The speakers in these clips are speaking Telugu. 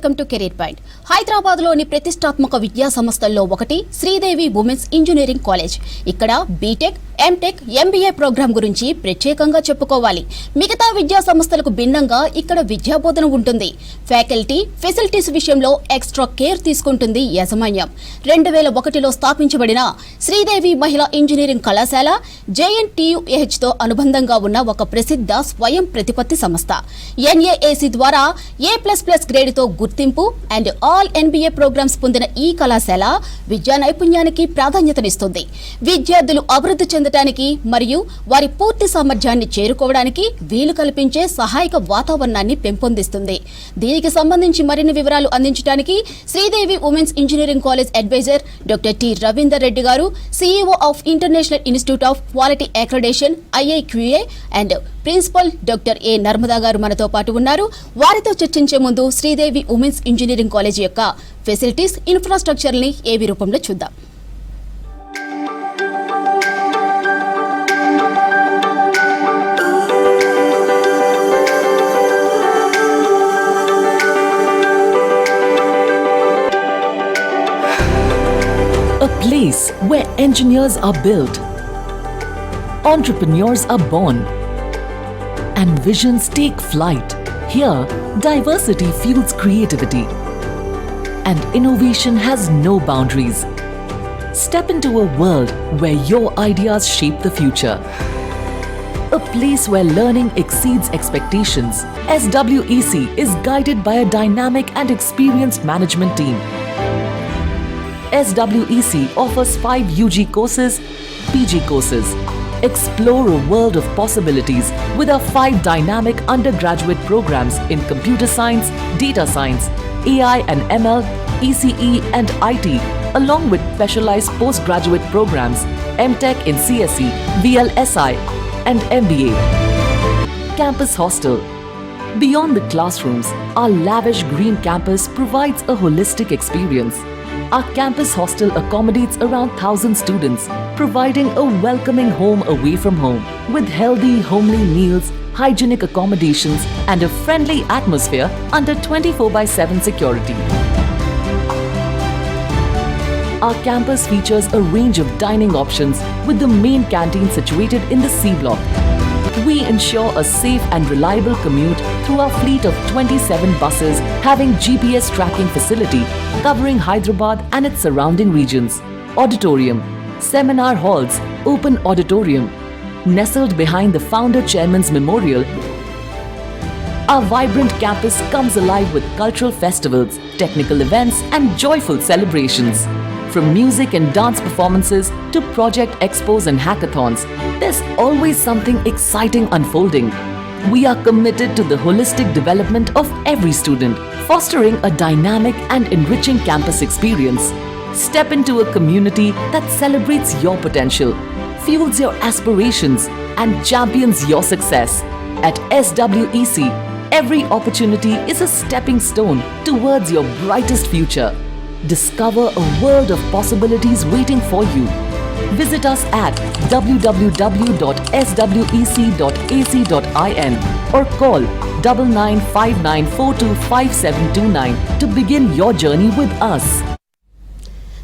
Welcome to career point. హైదరాబాద్లోని ప్రతిష్టాత్మక విద్యా సంస్థల్లో ఒకటి శ్రీదేవి ఉమెన్స్ ఇంజనీరింగ్ కాలేజ్. ఇక్కడ బీటెక్, ఎంటెక్, ఎంబీఏ ప్రోగ్రాం గురించి ప్రత్యేకంగా చెప్పుకోవాలి. మిగతా విద్యా సంస్థలకు భిన్నంగా ఇక్కడ విద్యాబోధన ఉంటుంది. ఫ్యాకల్టీ, ఫెసిలిటీస్ విషయంలో ఎక్స్ట్రా కేర్ తీసుకుంటుంది యాజమాన్యం. 2001లో స్థాపించబడిన శ్రీదేవి మహిళా ఇంజనీరింగ్ కళాశాల JNTUH తో అనుబంధంగా ఉన్న ఒక ప్రసిద్ధ స్వయం ప్రతిపత్తి సంస్థ. NAAC ద్వారా A++ గ్రేడ్తో గుర్తింపు అండ్ ఆల్ NBA ప్రోగ్రామ్స్ పొందిన ఈ కళాశాల విద్యా నైపుణ్యానికి ప్రాధాన్యతనిస్తుంది. విద్యార్థులు అభివృద్ధి చెందడానికి మరియు వారి పూర్తి సామర్థ్యాన్ని చేరుకోవడానికి వీలు కల్పించే సహాయక వాతావరణాన్ని పెంపొందిస్తుంది. దీనికి సంబంధించి మరిన్ని వివరాలు అందించడానికి Sridevi women's engineering college adviser doctor T Ravinder Reddy garu, CEO of international institute of quality accreditation IIQA and principal doctor A Narmada garu మనతో పాటు ఉన్నారు. వారితో చర్చించే ముందు శ్రీదేవి ఉమెన్స్ ఇంజనీరింగ్ కాలేజ్ యొక్క ఫెసిలిటీస్, ఇన్ఫ్రాస్ట్రక్చర్ని ఏవి రూపంలో చూద్దాం. A place where engineers are built, entrepreneurs are born, and visions take flight. Here, diversity fuels creativity, and innovation has no boundaries. Step into a world where your ideas shape the future. A place where learning exceeds expectations. SWEC is guided by a dynamic and experienced management team. SWEC offers 5 UG courses, PG courses. Explore a world of possibilities with our 5 dynamic undergraduate programs in computer science, data science, AI and ML, ECE and IT, along with specialized postgraduate programs, MTech in CSE, VLSI and MBA. Campus Hostel. Beyond the classrooms, our lavish green campus provides a holistic experience. Our campus hostel accommodates around 1,000 students, providing a welcoming home away from home with healthy, homely meals, hygienic accommodations, and a friendly atmosphere under 24/7 security. Our campus features a range of dining options with the main canteen situated in the C block. We ensure a safe and reliable commute through our fleet of 27 buses having GPS tracking facility covering Hyderabad and its surrounding regions. Auditorium, seminar halls, open auditorium. Nestled behind the founder chairman's memorial, our vibrant campus comes alive with cultural festivals, technical events and joyful celebrations. From music and dance performances to project expos and hackathons, there's always something exciting unfolding. We are committed to the holistic development of every student, fostering a dynamic and enriching campus experience. Step into a community that celebrates your potential, fuels your aspirations, and champions your success. At SWEC, every opportunity is a stepping stone towards your brightest future. Discover a world of possibilities waiting for you. Visit us at www.swec.ac.in or call 9959425729 to begin your journey with us.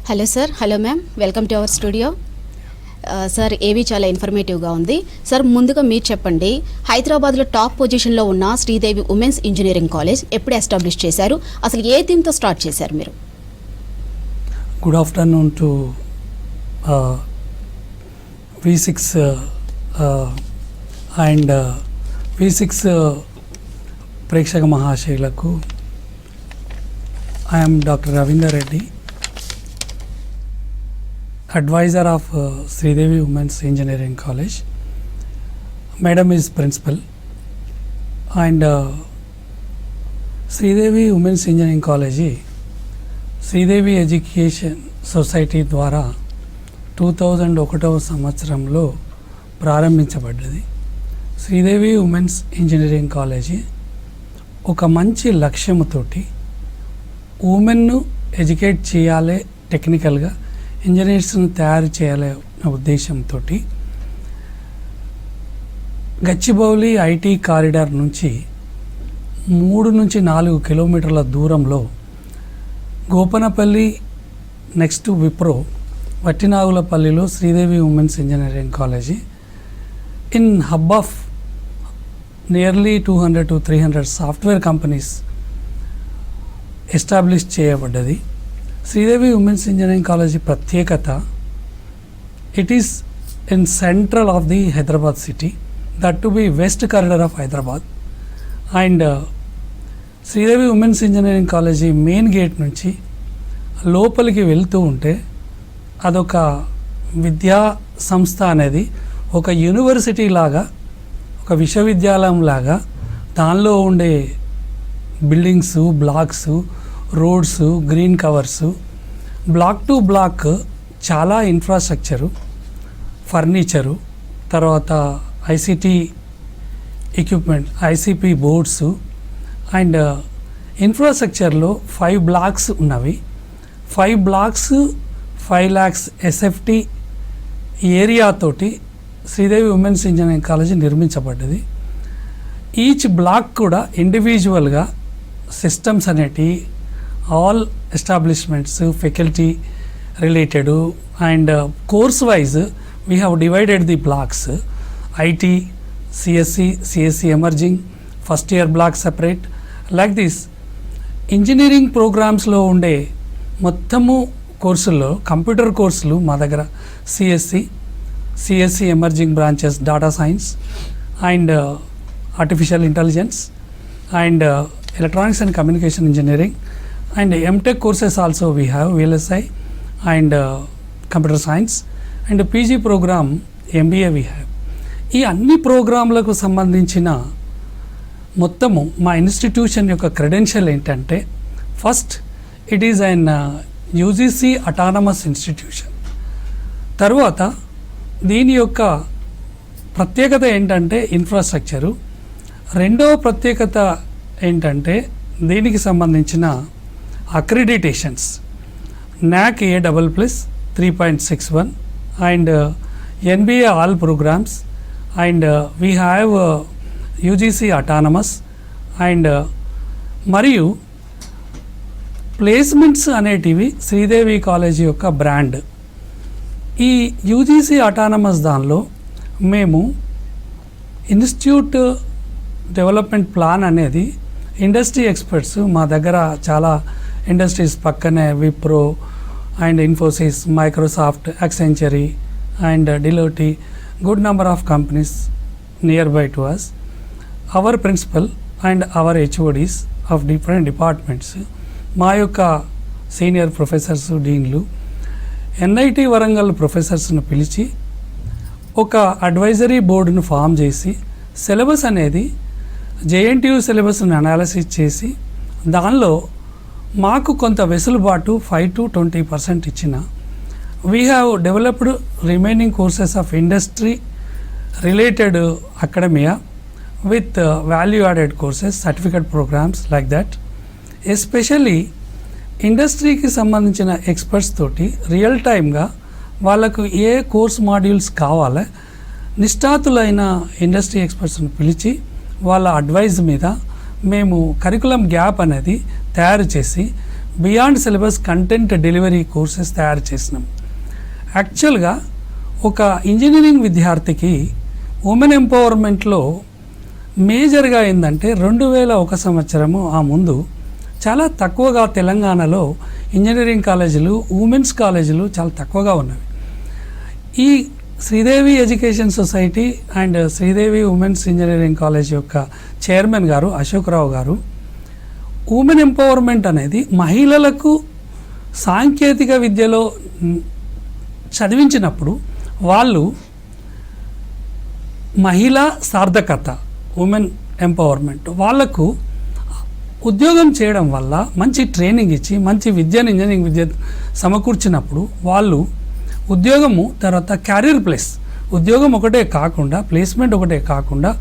Hello sir. Hello ma'am, welcome to our studio. Sir, ఏవి చాలా ఇన్ఫర్మేటివ్గా ఉంది. సార్, ముందుగా మీరు చెప్పండి, హైదరాబాద్లో టాప్ పొజిషన్లో ఉన్న శ్రీదేవి ఉమెన్స్ ఇంజనీరింగ్ కాలేజ్ ఎప్పుడు ఎస్టాబ్లిష్ చేశారు? అసలు ఏ థీమ్తో స్టార్ట్ చేశారు మీరు? Good afternoon to V6 and V6 ప్రేక్షక మహాశయులకు. I am Dr. Ravindra Reddy, advisor of Sridevi Women's Engineering College. Madam is principal and Sridevi Women's Engineering College Sridevi education society ద్వారా 2001వ సంవత్సరంలో ప్రారంభించబడ్డది. శ్రీదేవి ఉమెన్స్ ఇంజనీరింగ్ కాలేజీ ఒక మంచి లక్ష్యముతోటి ఉమెన్ను ఎడ్యుకేట్ చేయాలి, టెక్నికల్గా ఇంజనీర్స్ను తయారు చేయాలి అనే ఉద్దేశంతో గచ్చిబౌలి IT కారిడార్ నుంచి 3 నుంచి 4 కిలోమీటర్ల దూరంలో గోపనపల్లి నెక్స్ట్ విప్రో వట్టినాగులపల్లిలో Sridevi women's engineering college in hub of nearly 200 to 300 software companies establish చేయబడ్డది. శ్రీదేవి ఉమెన్స్ ఇంజనీరింగ్ కాలేజీ ప్రత్యేకత, it is in central of the Hyderabad city, that to be west corridor of Hyderabad. And Sridevi women's engineering college main gate నుంచి లోపలికి వెళ్తూ ఉంటే అదొక విద్యా సంస్థ అనేది ఒక యూనివర్సిటీ లాగా, ఒక విశ్వవిద్యాలయం లాగా, దానిలో ఉండే buildings, blocks, roads, green covers, block to block చాలా ఇన్ఫ్రాస్ట్రక్చరు, ఫర్నిచరు, తర్వాత ICT equipment, ICP boards and ఇన్ఫ్రాస్ట్రక్చర్లో 5 బ్లాక్స్ ఉన్నవి. 5 బ్లాక్స్ 5 lakhs ఎస్ఎఫ్టి ఏరియాతోటి శ్రీదేవి ఉమెన్స్ ఇంజనీరింగ్ కాలేజీ నిర్మించబడ్డది. ఈచ్ బ్లాక్ కూడా ఇండివిజువల్గా సిస్టమ్స్ అనేటి, all establishments, faculty related and course wise we have divided the blocks. IT, C S C emerging, first year block separate, like this. Engineering ప్రోగ్రామ్స్లో ఉండే మొత్తము కోర్సుల్లో కంప్యూటర్ కోర్సులు మా దగ్గర CSE emerging branches, data science and artificial intelligence and electronics and communication engineering and M Tech courses also we have VLSI and computer science and PG program MBA we have. ఈ అన్ని ప్రోగ్రాంలకు సంబంధించిన మొత్తము మా ఇన్స్టిట్యూషన్ యొక్క క్రెడెన్షియల్ ఏంటంటే, first it is an UGC autonomous institution. తర్వాత దీని యొక్క ప్రత్యేకత ఏంటంటే ఇన్ఫ్రాస్ట్రక్చరు. రెండవ ప్రత్యేకత ఏంటంటే దీనికి సంబంధించిన accreditations, NAC A++ 3.61 and NBA all programmes and we have UGC autonomous and మరియు ప్లేస్మెంట్స్ అనేటివి శ్రీదేవి కాలేజీ యొక్క బ్రాండ్. ఈ UGC అటానమస్ దానిలో మేము ఇన్స్టిట్యూట్ డెవలప్మెంట్ ప్లాన్ అనేది ఇండస్ట్రీ ఎక్స్పర్ట్స్ మా దగ్గర చాలా ఇండస్ట్రీస్ పక్కనే Wipro and Infosys, Microsoft, Accenture and Deloitte, good number of companies near by to us. Our principal and our HODs of different departments, మా యొక్క సీనియర్ ప్రొఫెసర్స్, డీన్లు, NIT వరంగల్ ప్రొఫెసర్స్ను పిలిచి ఒక అడ్వైజరీ బోర్డును ఫామ్ చేసి సిలబస్ అనేది JNTU సిలబస్ను అనాలిసిస్ చేసి దానిలో మాకు కొంత వెసులుబాటు 5 to 20% ఇచ్చిన, we have developed remaining courses of industry related academia with value added courses, certificate programs like that. Especially ఇండస్ట్రీకి సంబంధించిన ఎక్స్పర్ట్స్ తోటి రియల్ టైమ్గా వాళ్ళకు ఏ కోర్స్ మాడ్యూల్స్ కావాలో నిష్ణాతులైన ఇండస్ట్రీ ఎక్స్పర్ట్స్ని పిలిచి వాళ్ళ అడ్వైజ్ మీద మేము కరికులం గ్యాప్ అనేది తయారు చేసి beyond syllabus content delivery courses తయారు చేసినాం. యాక్చువల్గా ఒక ఇంజనీరింగ్ విద్యార్థికి ఉమెన్ ఎంపవర్మెంట్లో మేజర్గా ఏంటంటే 2001 సంవత్సరము ఆ ముందు చాలా తక్కువగా తెలంగాణలో ఇంజనీరింగ్ కాలేజీలు, ఉమెన్స్ కాలేజీలు చాలా తక్కువగా ఉన్నవి. ఈ Sridevi education society and Sridevi women's engineering college యొక్క చైర్మన్ గారు అశోక్ రావు గారు ఉమెన్ ఎంపవర్మెంట్ అనేది మహిళలకు సాంకేతిక విద్యలో చదివించినప్పుడు వాళ్ళు మహిళా సార్థకత, ఉమెన్ ఎంపవర్మెంట్, వాళ్లకు ఉద్యోగం చేయడం వల్ల మంచి ట్రైనింగ్ ఇచ్చి మంచి విద్యను, ఇంజనీరింగ్ విద్య సమకూర్చినప్పుడు వాళ్ళు ఉద్యోగము తర్వాత క్యారియర్ ప్లేస్, ఉద్యోగం ఒకటే కాకుండా ప్లేస్మెంట్ ఒకటే కాకుండా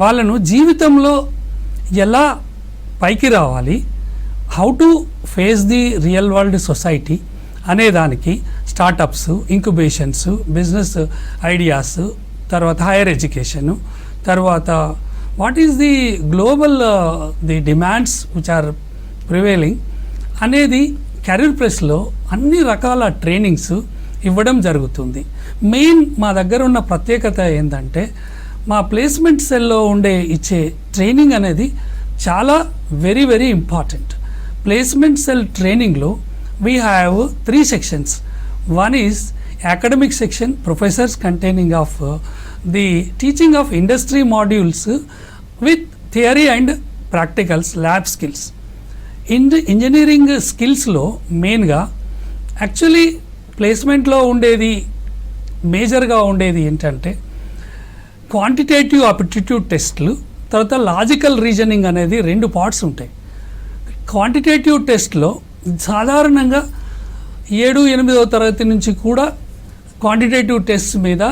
వాళ్ళను జీవితంలో ఎలా పైకి రావాలి, how to face the real world society అనేదానికి స్టార్టప్స్, ఇంక్యుబేషన్స్, బిజినెస్ ఐడియాస్, తర్వాత హైయర్ ఎడ్యుకేషను, తర్వాత what is the global the demands which are prevailing అనేది కెరీర్ ప్లస్లో అన్ని రకాల ట్రైనింగ్స్ ఇవ్వడం జరుగుతుంది. మెయిన్ మా దగ్గర ఉన్న ప్రత్యేకత ఏంటంటే మా ప్లేస్మెంట్ సెల్లో ఇచ్చే ట్రైనింగ్ అనేది చాలా very very important. Placement cell ట్రైనింగ్లో we have 3 sections. One is academic section, professors containing of the teaching of industry modules with theory and practicals, lab skills. In the engineering skillsలో మెయిన్గా యాక్చువల్లీ ప్లేస్మెంట్లో మేజర్గా ఉండేది ఏంటంటే క్వాంటిటేటివ్ అప్టిట్యూడ్ టెస్ట్లు, తర్వాత లాజికల్ రీజనింగ్ అనేది 2 parts ఉంటాయి. క్వాంటిటేటివ్ టెస్ట్లో సాధారణంగా 7-8వ తరగతి నుంచి కూడా క్వాంటిటేటివ్ టెస్ట్ మీద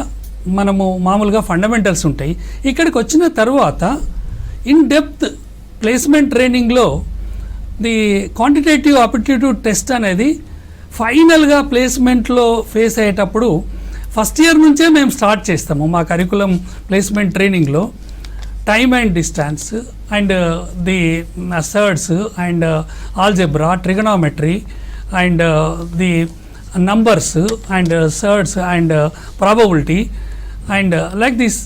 మనము మామూలుగా ఫండమెంటల్స్ ఉంటాయి. ఇక్కడికి వచ్చిన తర్వాత ఇన్ డెప్త్ ప్లేస్మెంట్ ట్రైనింగ్లో ది క్వాంటిటేటివ్ అప్టిట్యూడ్ టెస్ట్ అనేది ఫైనల్గా ప్లేస్మెంట్లో ఫేస్ అయ్యేటప్పుడు ఫస్ట్ ఇయర్ నుంచే మేము స్టార్ట్ చేస్తాము. మా కరికులం ప్లేస్మెంట్ ట్రైనింగ్లో time and distance and the surds and algebra, trigonometry and the numbers and surds and probability and like this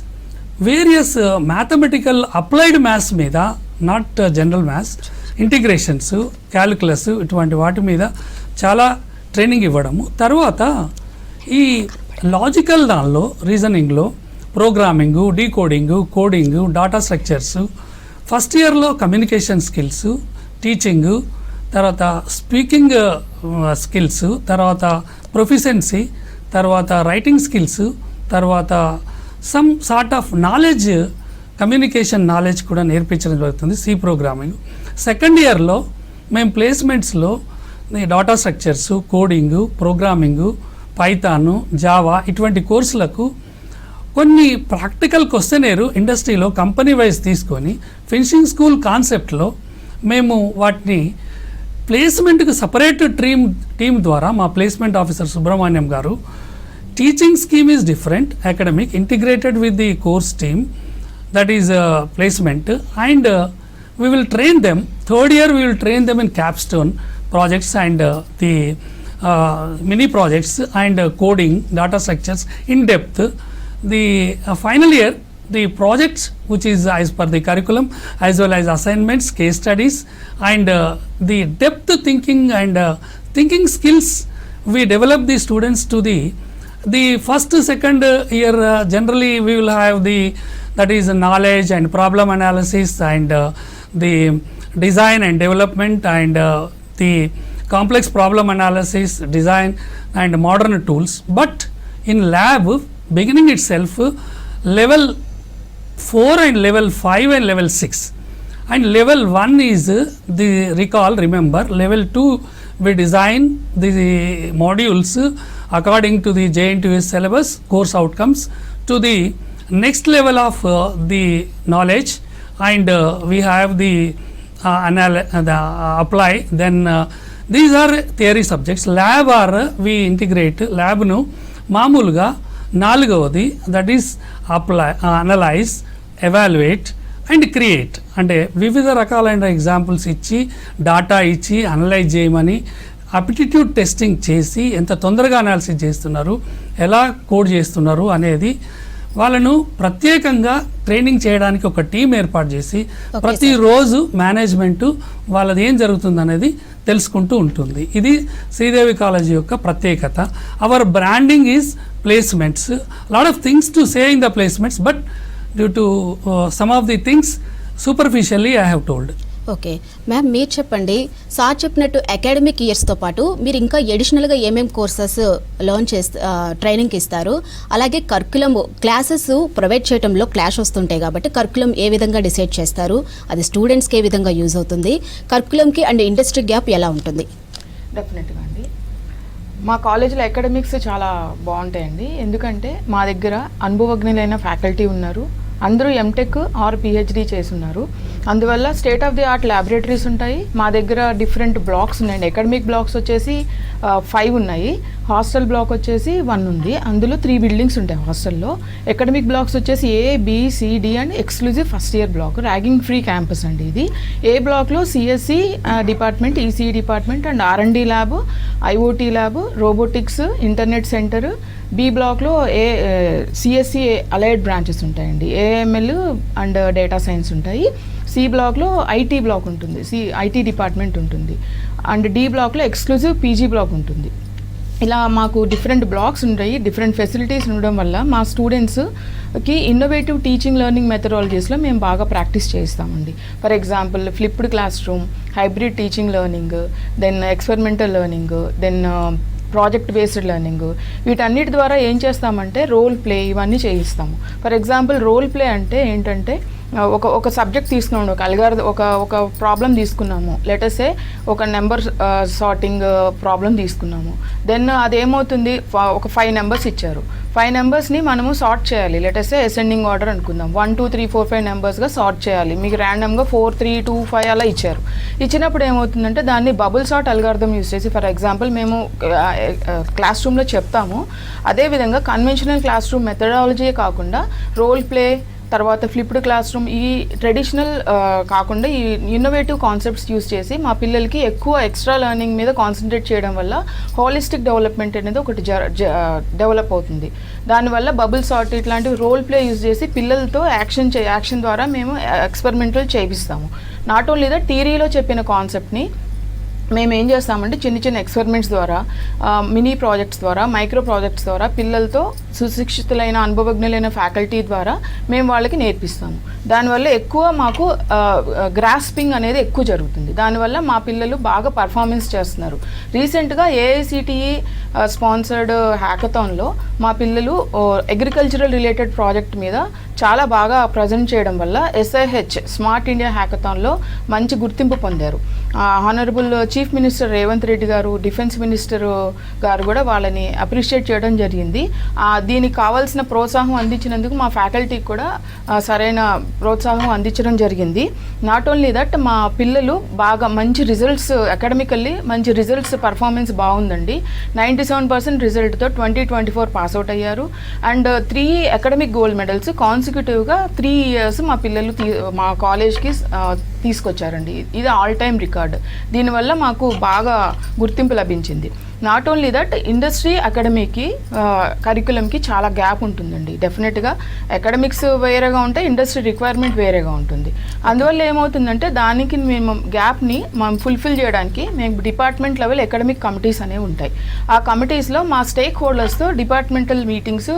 various mathematical applied maths మీద, not general maths, integrations, calculus ఇటువంటి వాటి మీద చాలా ట్రైనింగ్ ఇవ్వడము. తర్వాత ఈ లాజికల్ దానిలో రీజనింగ్లో programming, decoding, coding, data structures, first ఇయర్లో కమ్యూనికేషన్ స్కిల్స్, టీచింగు, తర్వాత స్పీకింగ్ స్కిల్స్, తర్వాత ప్రొఫిషియన్సీ, తర్వాత రైటింగ్ స్కిల్స్, తర్వాత some sort of knowledge, communication knowledge కూడా నేర్పించడం జరుగుతుంది. C programming. సెకండ్ ఇయర్లో మేము ప్లేస్మెంట్స్లో data structures, coding, programming, Python, Java ఇటువంటి కోర్సులకు కొన్ని ప్రాక్టికల్ క్వశ్చనేరు ఇండస్ట్రీలో కంపెనీ వైజ్ తీసుకొని ఫినిషింగ్ స్కూల్ కాన్సెప్ట్లో మేము వాటిని ప్లేస్మెంట్కి సపరేట్ టీమ్ ద్వారా మా ప్లేస్మెంట్ ఆఫీసర్ సుబ్రహ్మణ్యం గారు, teaching scheme is different, academic integrated with the course team, that is placement, and we will train them. Third year we will train them in capstone projects and the mini projects and coding, data structures in depth. The final year the projects which is as per the curriculum, as well as assignments, case studies and the depth thinking and thinking skills we develop the students to the first second year. Generally we will have that is knowledge and problem analysis and the design and development and the complex problem analysis, design and modern tools. But in lab beginning itself level 4 and level 5 and level 6 and level 1 is the remember level 2 we design the modules according to the JNTUS syllabus course outcomes to the next level of the knowledge, and we have the apply. Then these are theory subjects. Lab are we integrate lab nu మామూలుగా 4వది that is apply, analyse, evaluate and create. అంటే వివిధ రకాలైన ఎగ్జాంపుల్స్ ఇచ్చి డాటా ఇచ్చి అనలైజ్ చేయమని అప్టిట్యూడ్ టెస్టింగ్ చేసి ఎంత తొందరగా అనాలిసిస్ చేస్తున్నారు, ఎలా కోడ్ చేస్తున్నారు అనేది వాళ్ళను ప్రత్యేకంగా ట్రైనింగ్ చేయడానికి ఒక టీం ఏర్పాటు చేసి ప్రతిరోజు మేనేజ్మెంటు వాళ్ళది ఏం జరుగుతుంది అనేది తెలుసుకుంటూ ఉంటుంది. ఇది శ్రీదేవి కాలేజీ యొక్క ప్రత్యేకత. Our branding is placements. Lot of things to say in the placements, but due to some of the things superficially I have told. Okay ma'am, మీరు చెప్పండి, సార్ చెప్పినట్టు అకాడమిక్ ఇయర్స్తో పాటు మీరు ఇంకా ఎడిషనల్గా ఏమేమి కోర్సెస్ ట్రైనింగ్ ఇస్తారు, అలాగే కరికులం క్లాసెస్ ప్రొవైడ్ చేయడంలో క్లాష్ వస్తుంటాయి కాబట్టి కరికులం ఏ విధంగా డిసైడ్ చేస్తారు, అది స్టూడెంట్స్కి ఏ విధంగా యూజ్ అవుతుంది, కరికులంకి అండ్ ఇండస్ట్రీ గ్యాప్ ఎలా ఉంటుంది? డెఫినెట్గా అండి, మా కాలేజీలో అకాడమిక్స్ చాలా బాగుంటాయండి. ఎందుకంటే మా దగ్గర అనుభవజ్ఞులైన ఫ్యాకల్టీ ఉన్నారు, అందరూ ఎంటెక్ ఆర్ పిహెచ్డి చేస్తున్నారు. అందువల్ల state of the art laboratories ఉంటాయి. మా దగ్గర డిఫరెంట్ బ్లాక్స్ ఉన్నాయండి. అకాడమిక్ బ్లాక్స్ వచ్చేసి 5 ఉన్నాయి. హాస్టల్ బ్లాక్ వచ్చేసి 1 ఉంది. అందులో 3 బిల్డింగ్స్ ఉంటాయి హాస్టల్లో. అకాడమిక్ బ్లాక్స్ వచ్చేసి A, B, C, D and exclusive first year block, ragging free campus అండి ఇది. ఏ బ్లాక్లో CSE department, ECE department and R&D lab, IoT lab, robotics, internet centre. B బ్లాక్లో CSE అలైడ్ బ్రాంచెస్ ఉంటాయండి, AML అండ్ డేటా సైన్స్ ఉంటాయి. సి బ్లాక్లో IT బ్లాక్ ఉంటుంది, IT డిపార్ట్మెంట్ ఉంటుంది. అండ్ డి బ్లాక్లో ఎక్స్క్లూజివ్ PG బ్లాక్ ఉంటుంది. ఇలా మాకు డిఫరెంట్ బ్లాక్స్ ఉంటాయి. డిఫరెంట్ ఫెసిలిటీస్ ఉండడం వల్ల మా స్టూడెంట్స్కి ఇన్నోవేటివ్ టీచింగ్ లెర్నింగ్ మెథడాలజీస్లో మేము బాగా ప్రాక్టీస్ చేస్తామండి. For example flipped classroom, hybrid teaching learning, then experimental learning, then project based learning. వీటన్నిటి ద్వారా ఏం చేస్తామంటే రోల్ ప్లే ఇవన్నీ చేయిస్తాము. ఫర్ ఎగ్జాంపుల్ రోల్ ప్లే అంటే ఏంటంటే ఒక సబ్జెక్ట్ తీసుకున్నాము, ఒక ప్రాబ్లం తీసుకున్నాము, లెటర్సే ఒక నెంబర్ సార్టింగ్ ప్రాబ్లం తీసుకున్నాము. దెన్ అదేమవుతుంది, ఒక 5 నెంబర్స్ ఇచ్చారు. 5 నెంబర్స్ని మనము సార్ట్ చేయాలి. లెటర్సే అసెండింగ్ ఆర్డర్ అనుకుందాం. 1 2 3 4 5 నెంబర్స్గా సార్ట్ చేయాలి. మీకు ర్యాండమ్గా 4 3 2 5 అలా ఇచ్చారు. ఇచ్చినప్పుడు ఏమవుతుందంటే దాన్ని బబుల్ సార్ట్ అల్గారిథం యూస్ చేసి, ఫర్ ఎగ్జాంపుల్ మేము క్లాస్ రూమ్లో చెప్తాము, అదేవిధంగా కన్వెన్షనల్ క్లాస్ రూమ్ మెథడాలజీ కాకుండా రోల్ ప్లే, తర్వాత ఫ్లిప్డ్ క్లాస్ రూమ్, ఈ ట్రెడిషనల్ కాకుండా ఈ ఇన్నోవేటివ్ కాన్సెప్ట్స్ యూస్ చేసి మా పిల్లలకి ఎక్కువ ఎక్స్ట్రా లెర్నింగ్ మీద కాన్సన్ట్రేట్ చేయడం వల్ల హోలిస్టిక్ డెవలప్మెంట్ అనేది ఒకటి డెవలప్ అవుతుంది. దానివల్ల బబుల్ సార్ట్ ఇట్లాంటివి రోల్ ప్లే యూజ్ చేసి పిల్లలతో యాక్షన్ ద్వారా మేము ఎక్స్పెరిమెంటల్ చేపిస్తాము. నాట్ ఓన్లీ దట్, థియరీలో చెప్పిన కాన్సెప్ట్ని మేము ఏం చేస్తామంటే చిన్న చిన్న ఎక్స్పెరిమెంట్స్ ద్వారా, మినీ ప్రాజెక్ట్స్ ద్వారా, మైక్రో ప్రాజెక్ట్స్ ద్వారా పిల్లలతో సుశిక్షితులైన అనుభవజ్ఞులైన ఫ్యాకల్టీ ద్వారా మేము వాళ్ళకి నేర్పిస్తాము. దానివల్ల ఎక్కువ మాకు గ్రాస్పింగ్ అనేది ఎక్కువ జరుగుతుంది. దానివల్ల మా పిల్లలు బాగా పర్ఫార్మెన్స్ చేస్తున్నారు. రీసెంట్గా AICTE స్పాన్సర్డ్ హ్యాకథాన్లో మా పిల్లలు అగ్రికల్చరల్ రిలేటెడ్ ప్రాజెక్ట్ మీద చాలా బాగా ప్రజెంట్ చేయడం వల్ల SIH స్మార్ట్ ఇండియా హ్యాకథాన్లో మంచి గుర్తింపు పొందారు. Honourable chief minister Revanth Reddy గారు, డిఫెన్స్ మినిస్టర్ గారు కూడా వాళ్ళని అప్రిషియేట్ చేయడం జరిగింది. దీనికి కావాల్సిన ప్రోత్సాహం అందించినందుకు మా ఫ్యాకల్టీకి కూడా సరైన ప్రోత్సాహం అందించడం జరిగింది. నాట్ ఓన్లీ దట్, మా పిల్లలు బాగా మంచి రిజల్ట్స్, అకాడమికల్లీ మంచి రిజల్ట్స్, పర్ఫార్మెన్స్ బాగుందండి. 97% రిజల్ట్తో 2024 పాస్అవుట్ అయ్యారు. అండ్ 3 అకాడమిక్ గోల్డ్ మెడల్స్ కాన్సిక్యూటివ్గా 3 years మా పిల్లలు మా కాలేజ్కి తీసుకొచ్చారండి. ఇది ఆల్ టైమ్ రికార్డ్. దీనివల్ల మాకు బాగా గుర్తింపు లభించింది. నాట్ ఓన్లీ దట్, ఇండస్ట్రీ అకాడమీకి కరికులంకి చాలా గ్యాప్ ఉంటుందండి. డెఫినెట్గా అకాడమిక్స్ వేరేగా ఉంటాయి, ఇండస్ట్రీ రిక్వైర్మెంట్ వేరేగా ఉంటుంది. అందువల్ల ఏమవుతుందంటే దానికి మేము గ్యాప్ని మనం ఫుల్ఫిల్ చేయడానికి మేము డిపార్ట్మెంట్ లెవెల్ అకాడమిక్ కమిటీస్ అనేవి ఉంటాయి. ఆ కమిటీస్లో మా స్టేక్ హోల్డర్స్తో డిపార్ట్మెంటల్ మీటింగ్స్,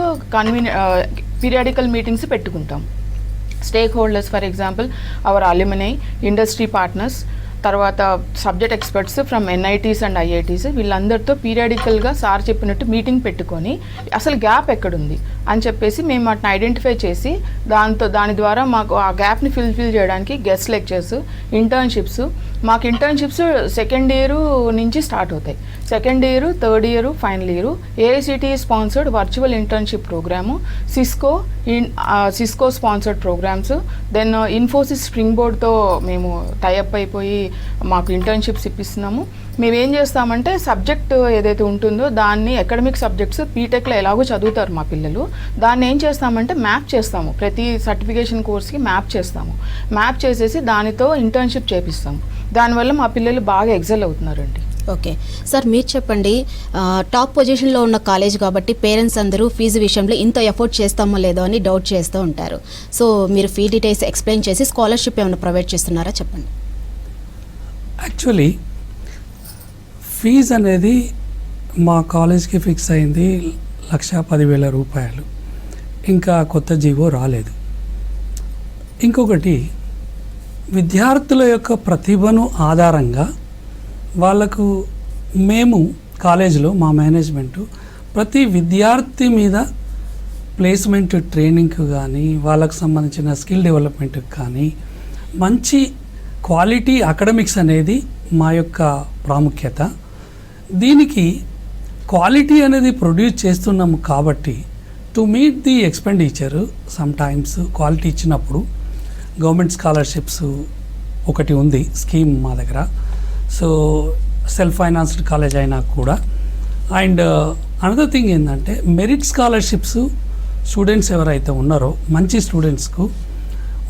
పీరియాడికల్ మీటింగ్స్ పెట్టుకుంటాం. Stakeholders for example our alumni, industry partners, తర్వాత subject experts from NITs and IITs, వీళ్ళందరితో పీరియాడికల్గా సార్ చెప్పినట్టు మీటింగ్ పెట్టుకొని అసలు గ్యాప్ ఎక్కడుంది అని చెప్పేసి మేము వాటిని ఐడెంటిఫై చేసి దాని ద్వారా మాకు ఆ గ్యాప్ని ఫిల్ఫిల్ చేయడానికి గెస్ట్ లెక్చర్స్, ఇంటర్న్షిప్స్. మాకు ఇంటర్న్షిప్స్ సెకండ్ ఇయర్ నుంచి స్టార్ట్ అవుతాయి. Second year, third year, final year. AICTE sponsored virtual internship programme, Cisco sponsored programmes, then Infosys స్ప్రింగ్ బోర్డ్తో మేము టైఅప్ అయిపోయి మాకు ఇంటర్న్షిప్స్ ఇప్పిస్తున్నాము. మేము ఏం చేస్తామంటే సబ్జెక్ట్ ఏదైతే ఉంటుందో దాన్ని, అకాడమిక్ సబ్జెక్ట్స్ బీటెక్లో ఎలాగో చదువుతారు మా పిల్లలు, దాన్ని ఏం చేస్తామంటే మ్యాప్ చేస్తాము. ప్రతి సర్టిఫికేషన్ కోర్స్కి మ్యాప్ చేస్తాము. మ్యాప్ చేసేసి దానితో ఇంటర్న్షిప్ చేపిస్తాము. దానివల్ల మా పిల్లలు బాగా ఎక్సెల్ అవుతున్నారండి. ఓకే సార్, మీరు చెప్పండి, టాప్ పొజిషన్లో ఉన్న కాలేజ్ కాబట్టి పేరెంట్స్ అందరూ ఫీజు విషయంలో ఇంత ఎఫోర్డ్ చేస్తామో లేదో అని డౌట్ చేస్తూ ఉంటారు. సో మీరు ఫీ డీటెయిల్స్ ఎక్స్ప్లెయిన్ చేసి స్కాలర్షిప్ ఏమైనా ప్రొవైడ్ చేస్తున్నారా చెప్పండి. యాక్చువల్లీ ఫీజ్ అనేది మా కాలేజ్కి ఫిక్స్ అయింది 1,10,000 రూపాయలు. ఇంకా కొత్త జీవో రాలేదు. ఇంకొకటి, విద్యార్థుల యొక్క ప్రతిభను ఆధారంగా వాళ్ళకు మేము కాలేజీలో మా మేనేజ్మెంటు ప్రతి విద్యార్థి మీద ప్లేస్మెంట్ ట్రైనింగ్కి కానీ, వాళ్ళకు సంబంధించిన స్కిల్ డెవలప్మెంట్కి కానీ మంచి క్వాలిటీ అకాడమిక్స్ అనేది మా యొక్క ప్రాముఖ్యత. దీనికి క్వాలిటీ అనేది ప్రొడ్యూస్ చేస్తున్నాము కాబట్టి to meet the expenditure some times quality ఇచ్చినప్పుడు గవర్నమెంట్ స్కాలర్షిప్స్ ఒకటి ఉంది స్కీమ్ మా దగ్గర. సో సెల్ఫ్ ఫైనాన్స్డ్ కాలేజ్ అయినా కూడా అండ్ అనదర్ థింగ్ ఏంటంటే మెరిట్ స్కాలర్షిప్స్ స్టూడెంట్స్ ఎవరైతే ఉన్నారో మంచి స్టూడెంట్స్కు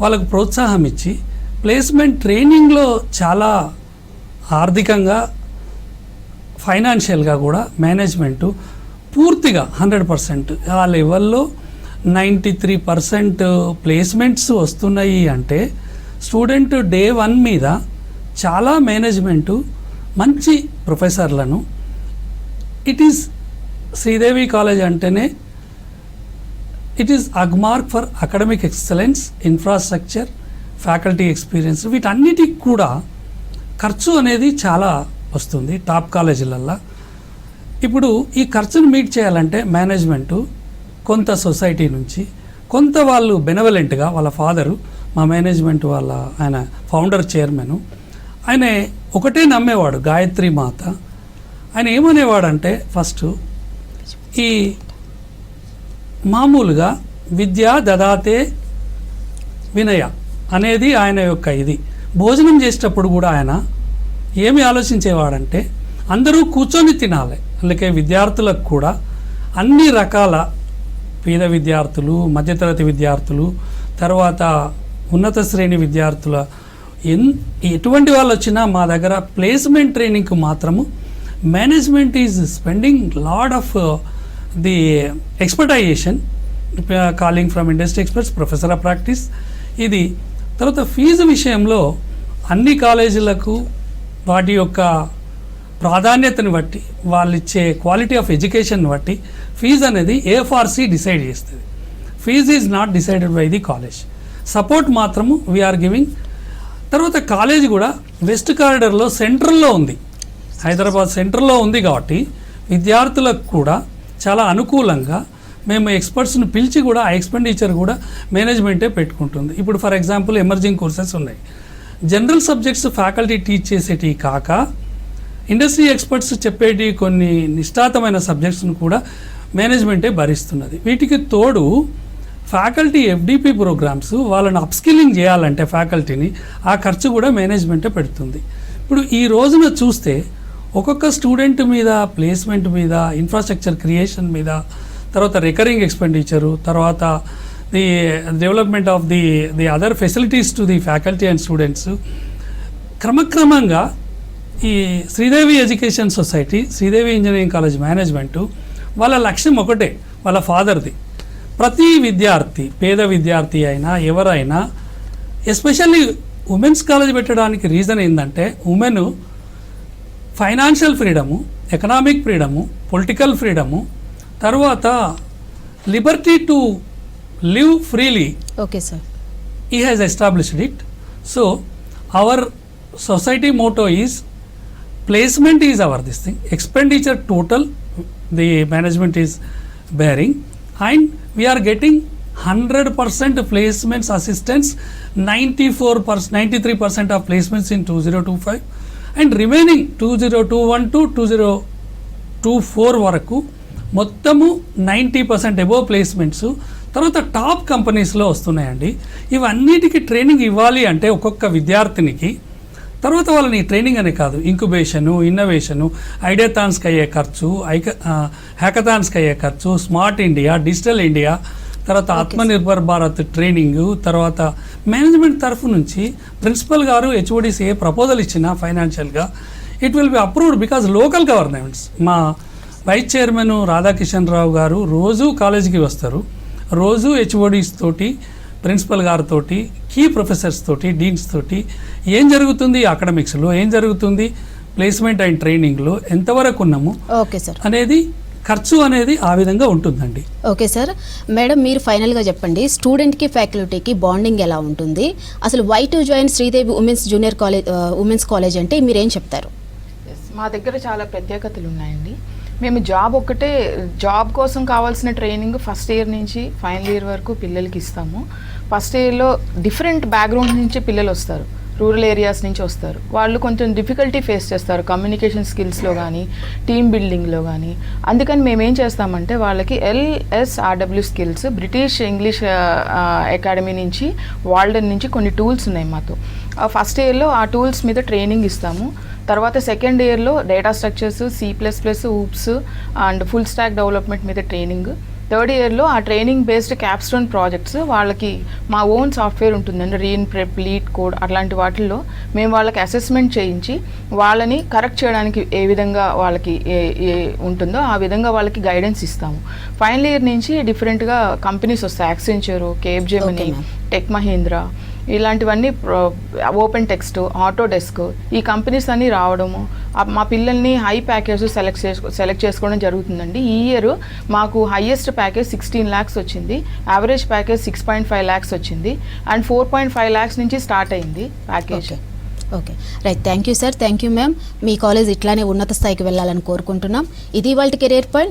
వాళ్ళకు ప్రోత్సాహం ఇచ్చి ప్లేస్మెంట్ ట్రైనింగ్లో చాలా ఆర్థికంగా ఫైనాన్షియల్గా కూడా మేనేజ్మెంటు పూర్తిగా 100% ఆ లెవెల్లో 93% ప్లేస్మెంట్స్ వస్తున్నాయి అంటే స్టూడెంట్ డే 1 మీద చాలా మేనేజ్మెంటు మంచి ప్రొఫెసర్లను ఇట్ ఈస్ శ్రీదేవి కాలేజ్ అంటేనే it is Agmark for academic excellence, infrastructure, faculty experience. వీటన్నిటికి కూడా ఖర్చు అనేది చాలా వస్తుంది టాప్ కాలేజీలల్లో. ఇప్పుడు ఈ ఖర్చును మీట్ చేయాలంటే మేనేజ్మెంటు కొంత సొసైటీ నుంచి, కొంత వాళ్ళు బెనవలెంట్గా వాళ్ళ ఫాదరు మా మేనేజ్మెంట్ వాళ్ళ ఆయన ఫౌండర్ చైర్మన్, ఆయన ఒకటే నమ్మేవాడు గాయత్రి మాత. ఆయన ఏమనేవాడంటే ఫస్ట్ ఈ మామూలుగా విద్యా దదాతే వినయ అనేది ఆయన యొక్క ఇది. భోజనం చేసేటప్పుడు కూడా ఆయన ఏమి ఆలోచించేవాడంటే అందరూ కూర్చొని తినాలి. అందుకే విద్యార్థులకు కూడా అన్ని రకాల పేద విద్యార్థులు, మధ్యతరగతి విద్యార్థులు, తర్వాత ఉన్నత శ్రేణి విద్యార్థుల ఎటువంటి వాళ్ళు వచ్చినా మా దగ్గర ప్లేస్మెంట్ ట్రైనింగ్కి మాత్రము management is spending lot of the expertization, calling from industry experts, professor of practice. ఇది తర్వాత ఫీజు విషయంలో అన్ని కాలేజీలకు వాటి యొక్క ప్రాధాన్యతను బట్టి వాళ్ళు ఇచ్చే క్వాలిటీ ఆఫ్ ఎడ్యుకేషన్ బట్టి ఫీజు అనేది ఏఎఫ్ఆర్సి డిసైడ్ చేస్తుంది. Fees is not decided by the college. Support మాత్రము వీఆర్ గివింగ్. తర్వాత కాలేజ్ కూడా వెస్ట్ కారిడర్లో సెంట్రల్లో ఉంది, హైదరాబాద్ సెంట్రల్లో ఉంది కాబట్టి విద్యార్థులకు కూడా చాలా అనుకూలంగా మేము ఎక్స్పర్ట్స్ని పిలిచి కూడా ఆ ఎక్స్పెండిచర్ కూడా మేనేజ్మెంటే పెట్టుకుంటుంది. ఇప్పుడు ఫర్ ఎగ్జాంపుల్ ఎమర్జింగ్ కోర్సెస్ ఉన్నాయి, జనరల్ సబ్జెక్ట్స్ ఫ్యాకల్టీ టీచ్ చేసేటి కాక ఇండస్ట్రీ ఎక్స్పర్ట్స్ చెప్పేటి కొన్ని నిష్ఠాతమైన సబ్జెక్ట్స్ను కూడా మేనేజ్మెంటే భరిస్తున్నది. వీటికి తోడు ఫ్యాకల్టీ ఎఫ్డిపి ప్రోగ్రామ్స్ వాళ్ళని అప్స్కిల్లింగ్ చేయాలంటే ఫ్యాకల్టీని ఆ ఖర్చు కూడా మేనేజ్మెంటే పెడుతుంది. ఇప్పుడు ఈ రోజున చూస్తే ఒక్కొక్క స్టూడెంట్ మీద, ప్లేస్మెంట్ మీద, ఇన్ఫ్రాస్ట్రక్చర్ క్రియేషన్ మీద, తర్వాత రికరింగ్ ఎక్స్పెండిచరు, తర్వాత the development of the other facilities to the faculty and students, క్రమక్రమంగా ఈ Sridevi education society, Sridevi engineering college management వాళ్ళ లక్ష్యం ఒకటే, వాళ్ళ ఫాదర్ది. ప్రతి విద్యార్థి, పేద విద్యార్థి అయినా ఎవరైనా, ఎస్పెషల్లీ ఉమెన్స్ కాలేజ్ పెట్టడానికి రీజన్ ఏంటంటే women financial freedom, economic freedom, political freedom, తర్వాత liberty to live freely. Okay sir. He has established it. So our society motto is placement is our this thing, expenditure total the management is bearing, and we are getting 100% placements assistance, 93% of placements in 2025 and remaining 2021 to 2024 వరకు మొత్తము 90% అబోవ్ ప్లేస్మెంట్స్ తర్వాత టాప్ కంపెనీస్లో వస్తున్నాయండి. ఇవన్నిటికీ ట్రైనింగ్ ఇవ్వాలి అంటే ఒక్కొక్క విద్యార్థినికి, తర్వాత వాళ్ళని ట్రైనింగ్ అనే కాదు, ఇంక్యుబేషను, ఇన్నోవేషను, ఐడియాథాన్స్కి అయ్యే ఖర్చు, హ్యాకథాన్స్కి అయ్యే ఖర్చు, స్మార్ట్ ఇండియా, డిజిటల్ ఇండియా, తర్వాత ఆత్మనిర్భర్ భారత్ ట్రైనింగు, తర్వాత మేనేజ్మెంట్ తరఫు నుంచి ప్రిన్సిపల్ గారు హెచ్ఓడిస్ ఏ ప్రపోజల్ ఇచ్చినా ఫైనాన్షియల్గా it will be approved because local governments. మా వైస్ చైర్మన్ రాధాకిషన్ రావు గారు రోజు కాలేజీకి వస్తారు, రోజు హెచ్ఓడిస్ తోటి, ప్రిన్సిపల్ గారితో, కీ ప్రొఫెసర్స్ తోటి, డీన్స్ తోటి ఏం జరుగుతుంది అకాడమిక్స్లో, ఏం జరుగుతుంది ప్లేస్మెంట్ అండ్ ట్రైనింగ్లో, ఎంతవరకు ఉన్నాము ఓకే సార్ అనేది ఖర్చు అనేది ఆ విధంగా ఉంటుందండి. Okay sir. మేడం, మీరు ఫైనల్గా చెప్పండి, స్టూడెంట్కి ఫ్యాకల్టీకి బాండింగ్ ఎలా ఉంటుంది? అసలు why to join Sridevi women's junior college, women's college అంటే మీరేం చెప్తారు? మా దగ్గర చాలా ప్రత్యేకతలు ఉన్నాయండి. మేము జాబ్ కోసం కావాల్సిన ట్రైనింగ్ ఫస్ట్ ఇయర్ నుంచి ఫైనల్ ఇయర్ వరకు పిల్లలకి ఇస్తాము. ఫస్ట్ ఇయర్లో డిఫరెంట్ బ్యాక్గ్రౌండ్ నుంచి పిల్లలు వస్తారు, రూరల్ ఏరియాస్ నుంచి వస్తారు. వాళ్ళు కొంచెం డిఫికల్టీ ఫేస్ చేస్తారు కమ్యూనికేషన్ స్కిల్స్లో కానీ, టీమ్ బిల్డింగ్లో కానీ. అందుకని మేము ఏం చేస్తామంటే వాళ్ళకి LSRW skills, British English academy నుంచి, వాల్డన్ నుంచి కొన్ని టూల్స్ ఉన్నాయి మాతో. ఫస్ట్ ఇయర్లో ఆ టూల్స్ మీద ట్రైనింగ్ ఇస్తాము. తర్వాత సెకండ్ ఇయర్లో data structures, C++, oops and full stack development మీద ట్రైనింగ్. థర్డ్ ఇయర్లో ఆ ట్రైనింగ్ బేస్డ్ క్యాప్స్టోన్ ప్రాజెక్ట్స్, వాళ్ళకి మా ఓన్ సాఫ్ట్వేర్ ఉంటుందండి, రీన్ ప్రెప్, లీడ్ కోడ్ అట్లాంటి వాటిల్లో మేము వాళ్ళకి అసెస్మెంట్ చేయించి వాళ్ళని కరెక్ట్ చేయడానికి ఏ విధంగా వాళ్ళకి ఏ ఉంటుందో ఆ విధంగా వాళ్ళకి గైడెన్స్ ఇస్తాము. ఫైనల్ ఇయర్ నుంచి డిఫరెంట్గా కంపెనీస్ వస్తాయి, యాక్సెంచర్, కేప్జెమిని, టెక్ మహీంద్రా, ఇలాంటివన్నీ, ఓపెన్ టెక్స్ట్, ఆటోడెస్క్, ఈ కంపెనీస్ అన్నీ రావడము, మా పిల్లల్ని హై ప్యాకేజ్ సెలెక్ట్ చేసుకోవడం జరుగుతుందండి. ఈ ఇయర్ మాకు హైయెస్ట్ ప్యాకేజ్ 16 lakhs వచ్చింది, యావరేజ్ ప్యాకేజ్ 6.5 lakhs వచ్చింది, అండ్ 4.5 lakhs నుంచి స్టార్ట్ అయింది package. Okay, right. Thank you sir, thank you ma'am. Me college ఇట్లానే ఉన్నత స్థాయికి వెళ్ళాలని కోరుకుంటున్నాం. ఇది వాళ్ళ కెరీర్ పాయింట్.